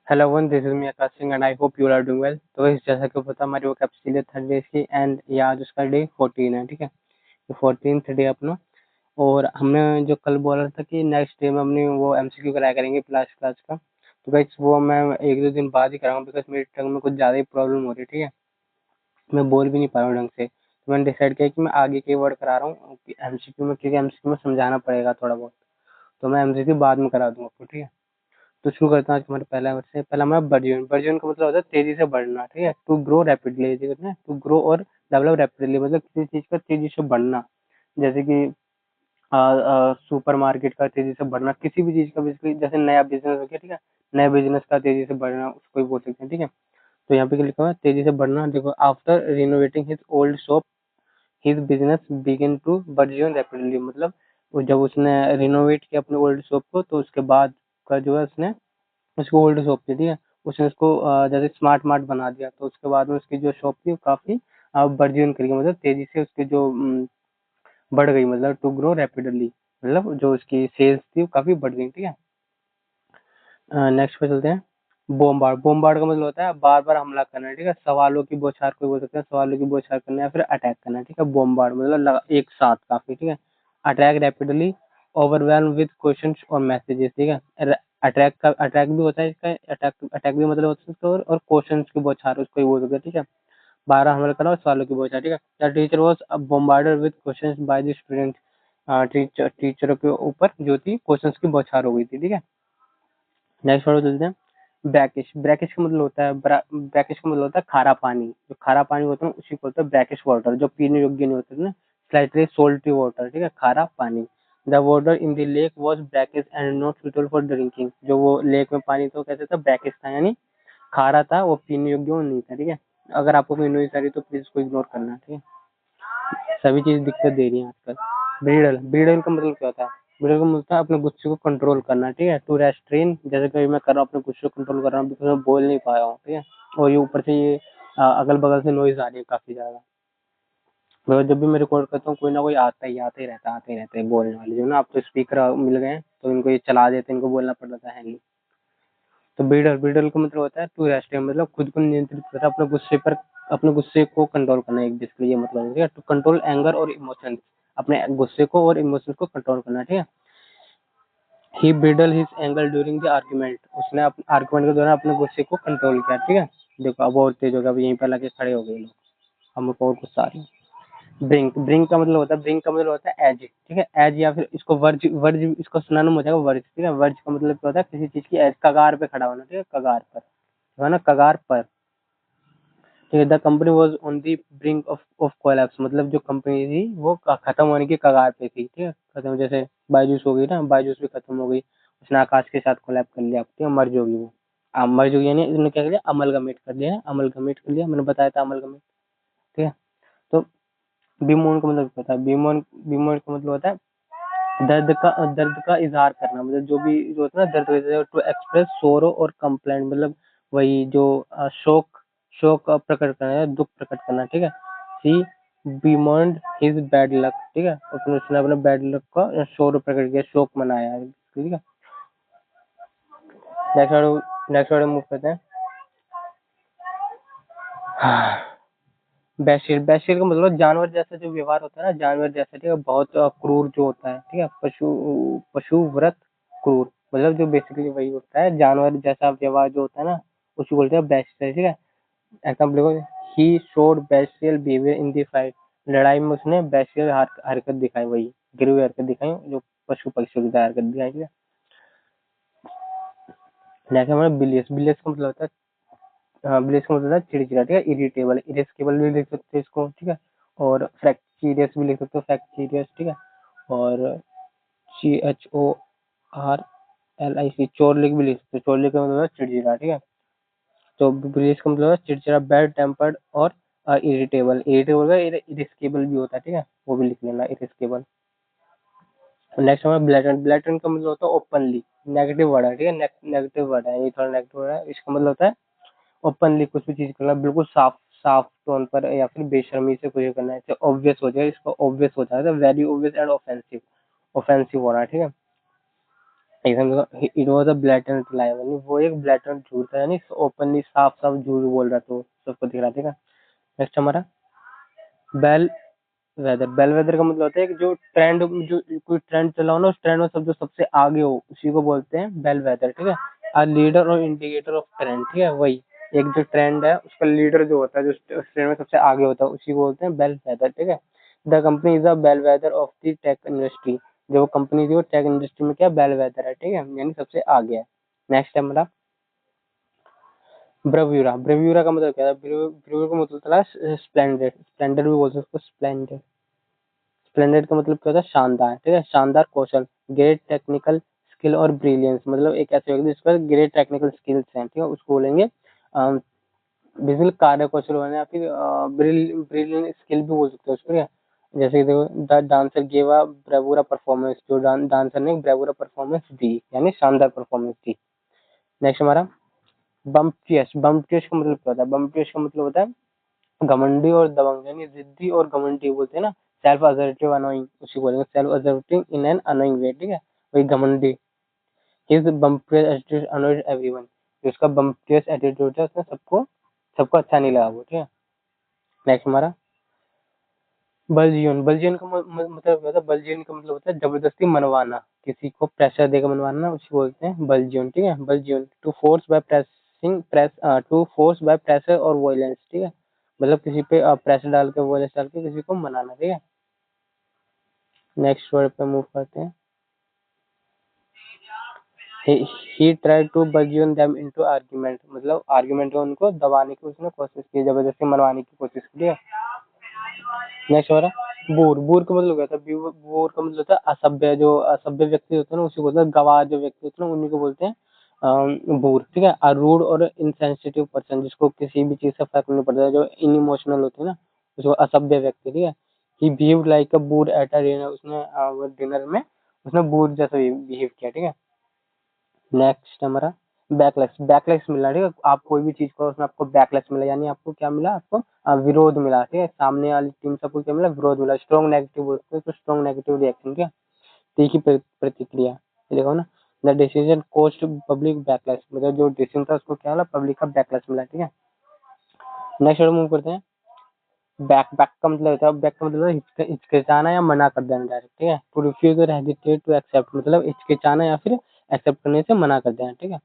Hello one, this is me Akash Singh and I hope you are doing well. तो इस जैसा कि पता हमारी वो कैपेसिटी है 30 डेज की एंड ये आज उसका डे 14 है। ठीक है, तो 14th डे अपना। और हमने जो कल बोला था कि नेक्स्ट डे में अपनी वो एमसीक्यू कराया करेंगे क्लास क्लास का। तो गाइस वो मैं एक दो दिन बाद ही कराऊंगा बिकॉज मेरी टंग में कुछ ज़्यादा ही प्रॉब्लम हो रही है। ठीक है, मैं बोल भी नहीं पा रहा हूँ ढंग से। तो मैंने डिसाइड किया कि मैं आगे के वर्ड करा रहा हूँ एमसीक्यू में, क्योंकि एमसीक्यू में समझाना पड़ेगा थोड़ा बहुत। तो मैं एमसीक्यू बाद में करा दूंगा आपको। ठीक है, तो शुरू करते हैं आज हमारे पहला वर्ड से। पहला हमारा बर्जियन। बर्जियन का मतलब होता है तेजी से बढ़ना। ठीक है, to grow rapidly, to grow और डेवलप रैपिडली मतलब किसी चीज का तेजी से बढ़ना। जैसे कि सुपर मार्केट का तेजी से बढ़ना, किसी भी चीज का बेसिकली, जैसे नया बिजनेस हो गया। ठीक है, नया बिजनेस का तेजी से बढ़ना उसको भी बोल सकते हैं। ठीक है, तो यहाँ पे क्या लिखा हुआ है, तेजी से बढ़ना। देखो, after renovating his old shop his business begin to burgeon rapidly, मतलब वो जब उसने रिनोवेट किया अपने ओल्ड शॉप को तो उसके बाद का जो है उसने उसको ओल्ड शॉप थी। ठीक है, उसने उसको जैसे स्मार्ट मार्ट बना दिया। तो उसके बाद में उसकी जो शॉप थी वो काफी बर्जियन करी, मतलब तेजी से उसकी जो बढ़ गई, मतलब टू ग्रो रैपिडली, मतलब जो उसकी सेल्स थी वो काफी बढ़ गई। ठीक है, नेक्स्ट पे चलते हैं। बोमबार्ड। बोमबार्ड का मतलब होता है बार बार हमला करना। ठीक है, सवालों की बौछार को बोल सकते हैं, सवालों की बौछार करना या फिर अटैक करना। ठीक है, बोमबार्ड मतलब एक साथ काफी। ठीक है, attack rapidly, overwhelm with questions और मैसेजेस। ठीक है, अटैक का अटैक भी होता है इसका, अटैक अटैक भी मतलब होता है इसका, और क्वेश्चंस की बौछार उसको ही बोल सकते हैं। ठीक है, 12 हमला करना और सवालों की बौछार। ठीक है, the teacher was bombarded with questions by the student. टीचरों के ऊपर जो थी क्वेश्चंस की बौछार हो गई थी। ठीक है, नेक्स्ट वर्ड चलते हैं। ब्रैकिश। ब्रैकिश का मतलब होता है ब्रैकिश का मतलब होता है खारा पानी। जो खारा पानी होता है उसी को बोलते हैं ब्रैकिश वाटर, जो पीने योग्य नहीं होते ना, स्लाइटली सोल्टी वाटर। ठीक है, खारा पानी। The water in the lake was brackish and not suitable for drinking. जो वो लेक में पानी था कैसे था, ब्रैकिश था, यानी खारा था, वो पीने योग्य वो नहीं था। ठीक है, अगर आपको कोई नॉइज आ रही है तो प्लीज उसको इग्नोर करना। ठीक है, सभी चीज दिक्कत दे रही है आजकल। ब्रीडल। ब्रीडल का मतलब क्या होता है, ब्रीडल का मतलब होता है अपने गुस्से को कंट्रोल करना। ठीक है, टू रेस्ट्रेन, जैसे कि मैं कर रहा हूँ अपने गुस्से को कंट्रोल कर रहा हूँ बिकॉज मैं बोल नहीं पा रहा हूँ। ठीक है, और ये ऊपर से ये अगल बगल से नॉइज आ रही है काफी ज्यादा। मैं जब भी मैं रिकॉर्ड करता हूँ कोई ना कोई आता ही रहता है बोलने वाले, जो ना आप तो स्पीकर मिल गए हैं तो इनको ये चला देते हैं, इनको बोलना पड़ता है नहीं। तो ब्रीडल। ब्रीडल का मतलब होता है टू रेस्ट्रेन, मतलब खुद को नियंत्रित करना, अपने गुस्से पर, अपने गुस्से को कंट्रोल करना। एक जिसके ये मतलब है टू कंट्रोल एंगर और इमोशंस, अपने गुस्से को और इमोशंस को कंट्रोल करना। ठीक है, he bridle his anger during the argument, उसने आर्गुमेंट के दौरान अपने गुस्से को कंट्रोल किया। ठीक है, देखो अब और तेज हो गया, अब यहीं पे लगे खड़े हो गए लोग, हमको और गुस्सा आ रही है। ब्रिंक। ब्रिंक का मतलब होता है, ब्रिंक का मतलब होता है एज। ठीक है, एज या फिर इसको वर्ज, वर्ज इसको सुनाना हो जाएगा वर्ज। ठीक है, वर्ज का मतलब क्या होता है, किसी चीज की एज, कगार पे खड़ा होना। ठीक है, कगार पर, है ना, कगार पर। ठीक है, the company was on the brink of collapse, मतलब जो कंपनी थी वो खत्म होने की कगार पे थी। ठीक है, खत्म, जैसे बायजूस हो गई ना, बायजूस भी खत्म हो गई, उसने आकाश के साथ कोलैप कर लिया। ठीक है, मर्ज होगी वो, मर्ज होगी यानी इसने क्या कर लिया, अमलगमेट कर लिया, अमलगमेट कर लिया, मैंने बताया था अमलगमेट। ठीक है, तो बीमोन का मतलब क्या होता है, बीमोन, बीमोन का मतलब होता है दर्द का इजहार करना, मतलब जो भी जो होता है ना दर्द, टू एक्सप्रेस सोरो और कंप्लेंट, मतलब वही जो शोक, शोक प्रकट करना है, दुख प्रकट करना। ठीक है, सी बीमोन्ड हिज बैड लक। ठीक है, उसने अपने बैड लक का शोर प्रकट किया, शोक मनाया। ठीक है, नेक्स्ट वर्ड मूव करते हैं। बैशिर। बैशिर का मतलब जानवर जैसा जो व्यवहार होता है ना, जानवर जैसा। ठीक है, बहुत क्रूर जो होता है। ठीक है, पशु व्रत क्रूर, मतलब जो बेसिकली वही होता है, जानवर जैसा व्यवहार जो होता है ना, उसको बोलते हैं बैशियर। ठीक है, एग्जाम्पल देखो, he showed bestial behaviour in the fight, लड़ाई में उसने बैशियल हरकत दिखाई, वही गिरी हुई हरकत दिखाई जो पशु पक्षियों की तरह हरकत दिखाई। ठीक है, नेक्स्ट हमारा बिलियस। बिलियस का मतलब होता है, हाँ, ब्लिस का मतलब है चिड़चिड़ा। ठीक है, इरिटेबल, इरेस्केबल भी लिख सकते हैं इसको। ठीक है, और फ्रैक्चरियस भी लिख सकते हो, फ्रैक्चरियस। ठीक है, और CHORLIC, चोरलिक भी लिख सकते हो, चोरलिक का मतलब है चिड़चिड़ा। ठीक है, तो ब्लिस का मतलब है चिड़चिड़ा, बैड टेम्पर्ड और इरिटेबल। इरिटेबल का इरेस्केबल भी होता है। ठीक है, वो भी लिख लेना, इरेस्केबल। नेक्स्ट हमारा ब्लैटेंट। ब्लैटेंट का मतलब होता है ओपनली, नेगेटिव वर्ड है। ठीक है, नेगेटिव वर्ड है, ये थोड़ा नेगेटिव वर्ड है। इसका मतलब होता है ओपनली कुछ भी चीज करना, बिल्कुल साफ साफ टोन पर, या फिर बेशर्मी से कुछ करना है, ऑब्वियस हो जाए, इसको ऑब्वियस हो जाए, very obvious and offensive, offensive हो रहा है। ठीक है, example it was a blatant lie, यानी वो एक ब्लैटेंट झूठ था, यानी ओपनली साफ साफ झूठ बोल रहा था वो, सबको दिख रहा था। ठीक है। नेक्स्ट हमारा बेल वेदर। बेल वेदर का मतलब होता है कि जो ट्रेंड, जो कोई ट्रेंड चला हो ना, उस ट्रेंड में सब जो सबसे आगे हो उसी को बोलते हैं बेल वेदर। ठीक है। A leader or indicator of trend. ठीक है, वही एक जो ट्रेंड है उसका लीडर जो होता है, जो उस ट्रेंड में सबसे आगे होता है, उसी को बोलते हैं बेल वेदर। ठीक है। The company is a bellwether of the tech industry. जो कंपनी थी वो टेक इंडस्ट्री में क्या बेल वेदर है। ठीक है, यानी सबसे आगे है। नेक्स्ट है हमारा ब्रव्यूरा। ब्रव्यूरा का मतलब क्या है? ब्रव्यूरा का मतलब होता है स्प्लेंडेड। स्प्लेंडेड भी बोल सकते हो, स्प्लेंडेड। स्प्लेंडेड का मतलब क्या होता है? शानदार। ठीक है, शानदार कौशल, ग्रेट टेक्निकल स्किल और ब्रिलियंस। मतलब एक ऐसे व्यक्ति जिसका ग्रेट टेक्निकल स्किल्स हैं, ठीक है, उसको बोलेंगे बिजल कार्य कौशल होने, या फिर ब्रिलियंट स्किल भी बोल सकते हो उसको। ठीक है। जैसे कि देखो, the dancer gave a bravura performance. जो डांसर ने ब्रेवुरा परफॉर्मेंस दी, यानी शानदार परफॉर्मेंस दी। नेक्स्ट हमारा बम्पियस। बम्पियस का मतलब क्या होता है? बम्पियस का मतलब होता है घमंडी और दबंग, यानी जिद्दी और घमंडी बोलते हैं ना। सेल्फ असर्टिव अनोइंग, उसी बोलेंगे self assertive in an annoying way. ठीक है, वही घमंडी। His bumptious attitude annoyed everyone. जो उसका बम्पियस एटीट्यूड है, उसने सबको सबको अच्छा नहीं लगा वो। ठीक है। नेक्स्ट हमारा बल्जियन। बल्जियन का मतलब क्या होता है? बल्जियन का मतलब होता है जबरदस्ती मनवाना, किसी को प्रेशर देकर मनवाना, उसी बोलते हैं बल्जियन। ठीक है, burgeon to force by pressing press to force by pressure और वायलेंस। ठीक है, मतलब किसी पे प्रेशर डाल के, वायलेंस डाल के किसी को मनाना। ठीक है। नेक्स्ट वर्ड पे मूव करते हैं। He try to burgeon them into argument. मतलब आर्ग्यूमेंट में उनको दबाने की उसने कोशिश की, जबरदस्ती मनवाने की कोशिश की है। नेक्स्ट हो रहा है बूर। बूर का मतलब क्या था? बूर का मतलब होता है असभ्य। जो असभ्य व्यक्ति होते हैं ना, उसी को बोलते हैं गवार। जो व्यक्ति होते हैं ना, उन्हीं को बोलते हैं बूर। ठीक है। रूड और इनसेंसिटिव पर्सन, जिसको किसी भी चीज से फर्क नहीं पड़ता, जो इन इमोशनल होते हैं ना, उसको असभ्य व्यक्ति। ठीक है। He behave like a boor at a dinner. उसने डिनर में उसने बूर जैसा बिहेव किया। ठीक है। नेक्स्ट हमारा बैकलैश। बैकलैश मिला। ठीक है, आप कोई भी चीज करो उसमें आपको बैकलैश मिला, यानी आपको क्या मिला? आपको विरोध मिला। ठीक है, सामने वाली टीम से आपको क्या मिला? विरोध मिला। स्ट्रॉन्ग नेगेटिव बोलते हैं तो स्ट्रॉन्ग नेगेटिव रिएक्शन। क्या? तीखी प्रतिक्रिया। ये देखो ना, the decision cost public backlash. मतलब जो डिसीजन था उसको क्या मिला? पब्लिक का बैकलैश मिला। ठीक है। नेक्स्ट मूव करते हैं। बैक। बैक का मतलब होता है, बैक का मतलब हिचकिचाना या मना कर देना डायरेक्ट। ठीक है। टू रिफ्यूज और हेजिटेट टू एक्सेप्ट, मतलब हिचकिचाना या फिर एक्सेप्ट करने से मना कर देना। ठीक है।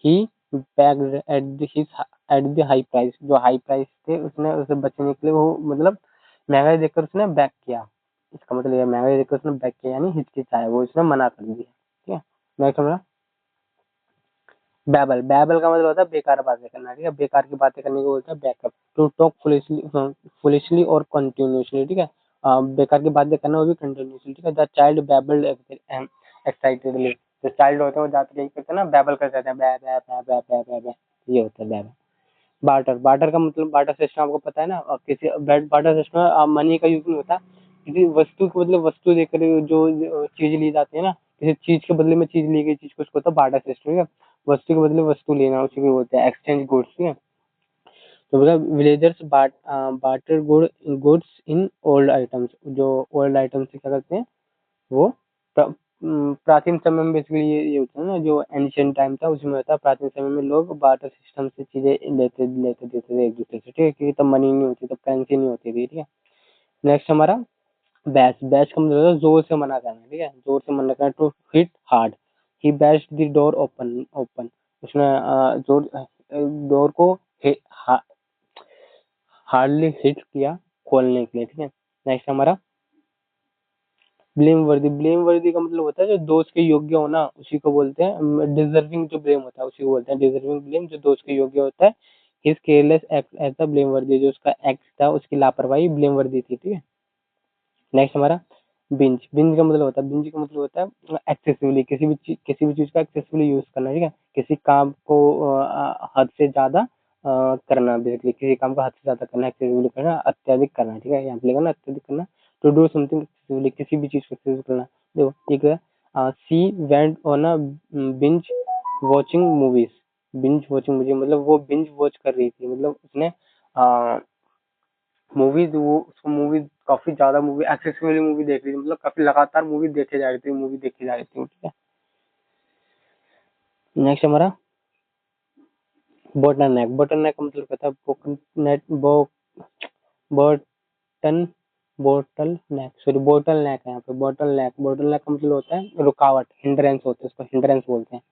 He bagged at the high price. जो हाई प्राइस थे उसने उसे बचने के लिए, वो मतलब महंगाई देखकर उसने बैक किया। इसका मतलब ये महंगाई देखकर उसने बैक किया, यानी हिचकिचाया, वो उसने मना कर दिया। ठीक है। नेक्स्ट हमारा बैबल। बैबल का मतलब होता है बेकार बातें करना। ठीक है, बेकार की बातें करने को बोलता है बैकअप। टू टॉक फुलिशली और कंटिन्यूसली। ठीक है। बेकार की बातें करना, वो भी कंटिन्यूसली। ठीक है। The child babbled excitedly. जो चाइल्ड होते हैं वो जाते यही करते हैं ना, बैबल कर जाते हैं, बै बै बै बै बै बै बै। ये होता है बैबल। बार्टर। बार्टर का मतलब, बार्टर सिस्टम आपको पता है ना, और किसी बार्टर सिस्टम में मनी का यूज नहीं होता। किसी वस्तु के बदले वस्तु देकर जो चीज ली जाती है ना, किसी चीज के बदले में चीज ली गई चीज को, उसको होता है बार्टर सिस्टम। ठीक है, वस्तु के बदले वस्तु लेना, उसी को बोलते हैं एक्सचेंज गुड्स। ठीक है। तो मतलब villagers barter goods in old items. जो ओल्ड आइटम्स से क्या करते हैं वो, प्राचीन समय में बेसिकली ये होता है ना, जो एंशियंट टाइम था उसमें होता है। प्राचीन समय में लोग बार्टर सिस्टम से चीजें लेते लेते देते थे एक दूसरे से। ठीक है, क्योंकि तब मनी नहीं होती, तब करेंसी नहीं होती थी। ठीक है। नेक्स्ट हमारा बैश। बैश का मतलब होता है जोर से मना करना। ठीक है, जोर से मना करना। To hit hard. He bashed the door open open. उसने जोर डोर को हार्डली हिट किया खोलने के लिए। ठीक है। नेक्स्ट हमारा ब्लेम वर्दी। ब्लेम वर्दी का मतलब होता है जो दोष के योग्य होना, उसी को बोलते हैं डिजर्विंग। जो ब्लेम होता है उसी को बोलते हैं डिजर्विंग ब्लेम, जो दोष के योग्य होता है। His careless act as the blameworthy. जो उसका एक्ट था, उसकी लापरवाही ब्लेम वर्दी थी। ठीक है। नेक्स्ट हमारा बिंज। बिंज का मतलब होता है, बिंज का मतलब होता है एक्सेसिवली, किसी भी चीज का एक्सेसिवली यूज करना। ठीक है, किसी काम को हद से ज्यादा करना। बेसिकली किसी काम को हद से ज्यादा करना, एक्सेसिवली करना, अत्यधिक करना। ठीक है, यहाँ पे लिखा ना अत्यधिक करना। टू डू समथिंग एक्सेसिवली, किसी भी चीज को एक्सेसिव करना। देखो एक है she went on a binge watching movies. Binge watching movie मतलब वो बिंज वॉच कर रही थी, मतलब उसने मूवीज, वो उसको मूवी काफी ज्यादा मूवी एक्सेसिवली मूवी देख रही थी, मतलब काफी लगातार मूवी देखे जा रही थी, मूवी देखी जा रही थी। ठीक है। नेक्स्ट हमारा बोटल नेक। बोटल नेक का मतलब कहता है नेट बोटन बोटल नेक, सॉरी बोटल नेक है यहाँ पे। बोटल नेक, बोटल नेक का मतलब होता है रुकावट, हिंड्रेंस होता है, इसको हिंड्रेंस बोलते हैं।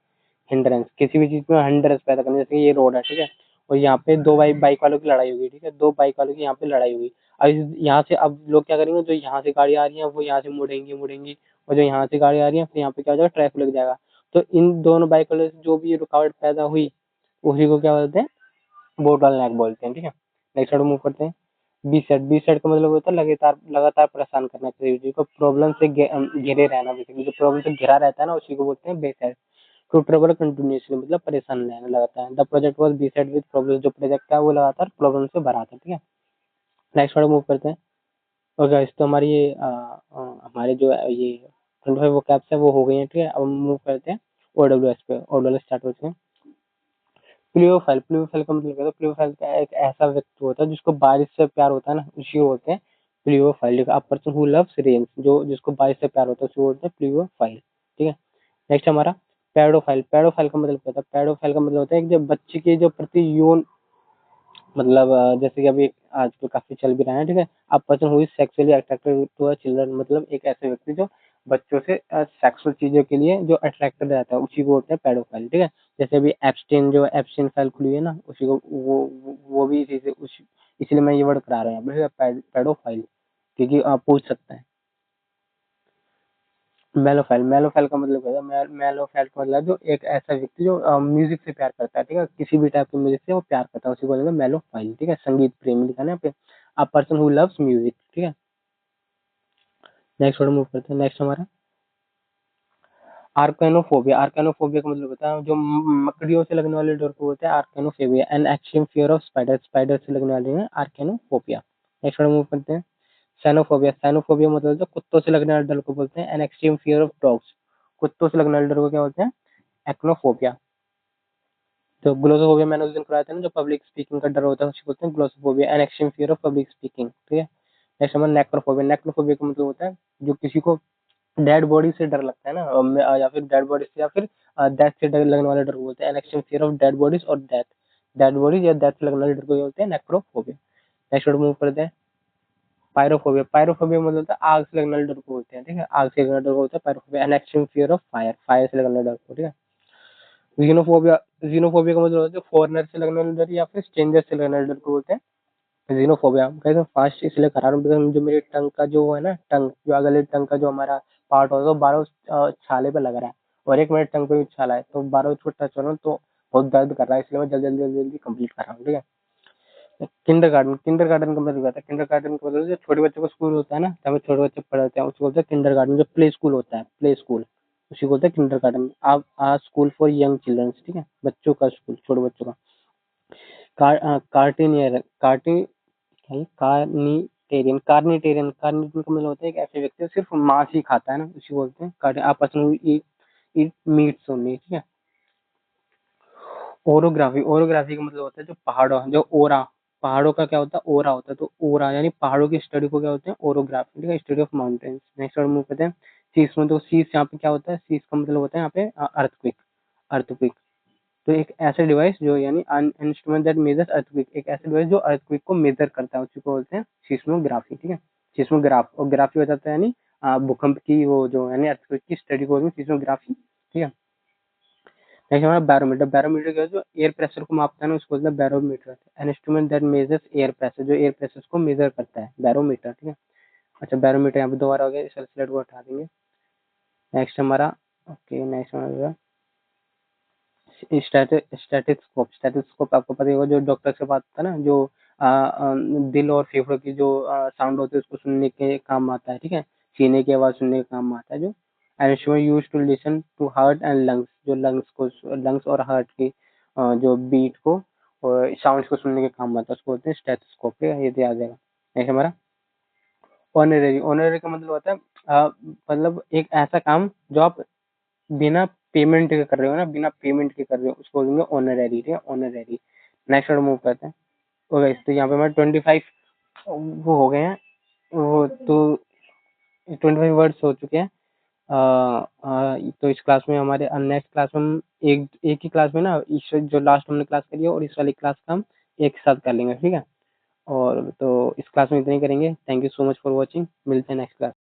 हिंड्रेंस किसी भी चीज में हिंड्रेंस पैदा करने, जैसे ये रोड है, ठीक है, और यहाँ पे दो बाइक वालों की लड़ाई हुई, ठीक है, दो बाइक वालों की यहाँ पे लड़ाई हुई। अब यहाँ से अब लोग क्या करेंगे, जो यहाँ से गाड़ी आ रही है वो यहाँ से मुड़ेंगी, और जो यहाँ से गाड़ी आ रही है फिर यहाँ पे क्या हो जाएगा, ट्रैफिक लग जाएगा। तो इन दोनों बाइक वालों से जो भी रुकावट पैदा हुई, उसी को क्या बोलते हैं, बोटल नेक बोलते हैं, ठीक है। नेक्स्ट वर्ड मूव करते हैं। B set. बी सेट का मतलब होता है लगातार लगातार परेशान करना, किसी को प्रॉब्लम से घिरे रहना, बेसिकली जो प्रॉब्लम से घिरा रहता है ना, उसी को बोलते हैं beset. To trouble continuously मतलब परेशान रहना लगातार। The project was beset with problem, जो प्रोजेक्ट था वो लगातार प्रॉब्लम से भरा था, ठीक है। नेक्स्ट वर्ड मूव करते हैं। ओके गाइस, तो हमारी ये हमारे जो ये 25 वो कैप्स है वो हो गई हैं, ठीक है। अब मूव करते हैं ओडब्ल्यूएस पे। ओडब्ल्यूएस स्टार्ट होते हैं। प्लियोफाइल। प्लियोफाइल का मतलब क्या होता है, प्लियोफाइल का एक ऐसा व्यक्ति होता है जिसको बारिश से प्यार होता है ना, उसी को बोलते हैं pluviophile. A person who loves rain, जो जिसको बारिश से प्यार होता है उसको बोलते हैं प्लियोफाइल, ठीक है। नेक्स्ट हमारा पेडोफाइल। पेडोफाइल का मतलब क्या होता है, पेडोफाइल का मतलब होता है कि जब बच्चे के जो प्रति यौन, मतलब जैसे कि अभी आजकल काफी चल भी रहा है, ठीक है। A person who is sexually attracted to a children, मतलब एक ऐसे व्यक्ति जो बच्चों से सेक्सुअल चीजों के लिए जो अट्रैक्टेड रहता है, उसी को बोलते हैं पेडोफाइल, ठीक है। जैसे अभी एप्स्टेन, जो एप्स्टेन फाइल खुली है ना, उसी को वो भी इसी से इसलिए मैं ये वर्ड करा रहा हूँ यहाँ पे पेडोफाइल, क्योंकि आप पूछ सकते हैं। मेलोफाइल। मेलोफाइल का मतलब क्या है, मेलोफाइल का मतलब जो एक ऐसा व्यक्ति जो म्यूजिक से प्यार करता है, ठीक है, किसी भी टाइप के म्यूजिक से वो प्यार करता है, उसी को बोलेंगे मेलोफाइल, ठीक है। संगीत प्रेमी लिखा है ना यहाँ पे। अ पर्सन हु लव्स म्यूजिक, ठीक है। नेक्स्ट वर्ड मूव करते हैं। नेक्स्ट हमारा आर्कैनोफोबिया। आर्कैनोफोबिया का मतलब होता है जो मकड़ियों से लगने वाले डर को बोलते हैं arachnophobia. An extreme fear of spider, spider से लगने वाले हैं आर्कैनोफोबिया। नेक्स्ट वर्ड मूव करते हैं। सैनोफोबिया। सैनोफोबिया मतलब जो कुत्तों से लगने वाले डर को बोलते हैं। N extreme fear of dogs, कुत्तों से लगने वाले डर को क्या बोलते हैं, एक्नोफोबिया। तो ग्लोसोफोबिया मैंने उस दिन कराया था ना, जो पब्लिक स्पीकिंग का डर होता है उसी को बोलते हैं glossophobia. N extreme fear of public speaking, ठीक है। नेक्स्ट हमारा नेक्रोफोबिया। नेक्रोफोबिया का मतलब होता है जो किसी को डेड बॉडी से डर लगता है ना, या फिर डेड बॉडी से, या फिर डेथ से डर लगने वाले डर को बोलते हैं N extreme fear of dead bodies और डेथ। डेड बॉडीज या डेथ से लगने वाले डर को बोलते हैं नेक्रोफोबिया। नेक्स्ट वर्ड मूव करते हैं। पायरोफोबिया। पायरोफोबिया मतलब होता है आग से लगने वाले डर को बोलते हैं, ठीक है, आग से लगने वाले डर को बोलते हैं pyrophobia. N extreme fear of fire, fire से लगने वाले डर को, ठीक है। जीनोफोबिया। जीनोफोबिया का मतलब होता है फॉरेनर से लगने वाले डर या फिर स्ट्रेंजर से लगने वाले डर को बोलते हैं जीनोफोबिया। कैसे फास्ट इसलिए करा रहा हूँ because जो मेरे टंग का जो है ना, टंग जो अगले टंग का जो हमारा पार्ट होता है वो 12 छाले पे लग रहा है, और एक मेरे टंग पे भी छाला है, तो 12 उसको टच हो रहा हूँ तो बहुत दर्द कर रहा है, इसलिए मैं जल्दी जल्दी जल्दी जल्दी कंप्लीट कर रहा हूँ, ठीक है। Kinder garden. किंडर गार्डन का मतलब क्या होता है, किंडर गार्डन का मतलब जो छोटे बच्चों का स्कूल होता है ना, जहाँ पे छोटे बच्चे पढ़ते हैं उसको बोलते हैं किंडर गार्डन। जो प्ले स्कूल होता है, प्ले स्कूल, उसी को बोलते हैं किंडर गार्डन। आप स्कूल फॉर यंग चिल्ड्रंस, ठीक है, बच्चों का स्कूल, छोटे बच्चों का। कार्टिनियर कार्टि कार्निटेरियन। कार्निटेरियन कार्निटेरियन का मतलब होता है एक ऐसे व्यक्ति जो सिर्फ मांस ही खाता है ना, उसी को बोलते हैं कार्टि। आप पर्सन ईट मीट्स ओनली, ठीक है। ओरोग्राफी। ओरोग्राफी का मतलब होता है जो पहाड़ों, जो ओरा, पहाड़ों का क्या होता है, ओरा होता है, तो ओरा यानी पहाड़ों की स्टडी को क्या होते हैं, ओरोग्राफी, ठीक है, study of mountains. Next word move करते हैं। सीस में, तो सीस यहाँ पे क्या होता है, सीस का मतलब होता है यहाँ पे अर्थक्वेक, अर्थक्वेक। तो एक ऐसा डिवाइस जो यानी इंस्ट्रूमेंट दैट मेजर्स अर्थक्वेक, एक ऐसा डिवाइस जो अर्थक्वेक को मेजर करता है, उसी को बोलते हैं सिस्मोग्राफी, ठीक है। सिस्मोग्राफ, और ग्राफी हो जाता है यानी भूकंप की वो जो यानी अर्थक्वेक की स्टडी को बोलते हैं सिस्मोग्राफी, ठीक है। नेक्स्ट हमारा बैरोमीटर। बैरोमीटर क्या है, जो एयर प्रेशर को मापता है ना, उसको बोलते हैं barometer. An instrument that measures air pressure, जो एयर प्रेशर को मेजर करता है, बैरोमीटर, ठीक है। अच्छा, बैरोमीटर यहाँ पे दोबारा हो गया, इस स्लाइड को हटा देंगे। नेक्स्ट हमारा, ओके, नेक्स्ट हमारा स्टेटिस्कोप। स्टेटिस्कोप आपको पता ही होगा, जो डॉक्टर से बात होता है ना, जो दिल और फेफड़ों की जो साउंड होती है उसको सुनने के काम आता है, ठीक है, सीने की आवाज सुनने के काम आता है। जो instrument use to listen to heart and lungs, जो लंग्स और हार्ट की जो बीट को और साउंड को सुनने के काम आता है, उसको बोलते हैं स्टेथोस्कोप, ठीक है, ये तो याद रहेगा। नेक्स्ट हमारा ऑनररी। ऑनररी का मतलब होता है मतलब एक ऐसा काम जो आप बिना पेमेंट के कर रहे हो ना, बिना पेमेंट के कर रहे हो, उसको बोलेंगे ऑनररी, ठीक है, ऑनररी। नेक्स्ट वर्ड मूव करते हैं। ओके, तो यहाँ पे हमारे 25 वो हो गए हैं, वो तो 25 वर्ड्स हो चुके हैं। तो इस क्लास में हमारे नेक्स्ट क्लास में हम एक एक ही क्लास में ना, इस जो लास्ट हमने क्लास करी है और इस वाली क्लास का हम एक साथ कर लेंगे, ठीक है। और तो इस क्लास में इतना ही करेंगे। Thank you so much for watching, मिलते हैं नेक्स्ट क्लास।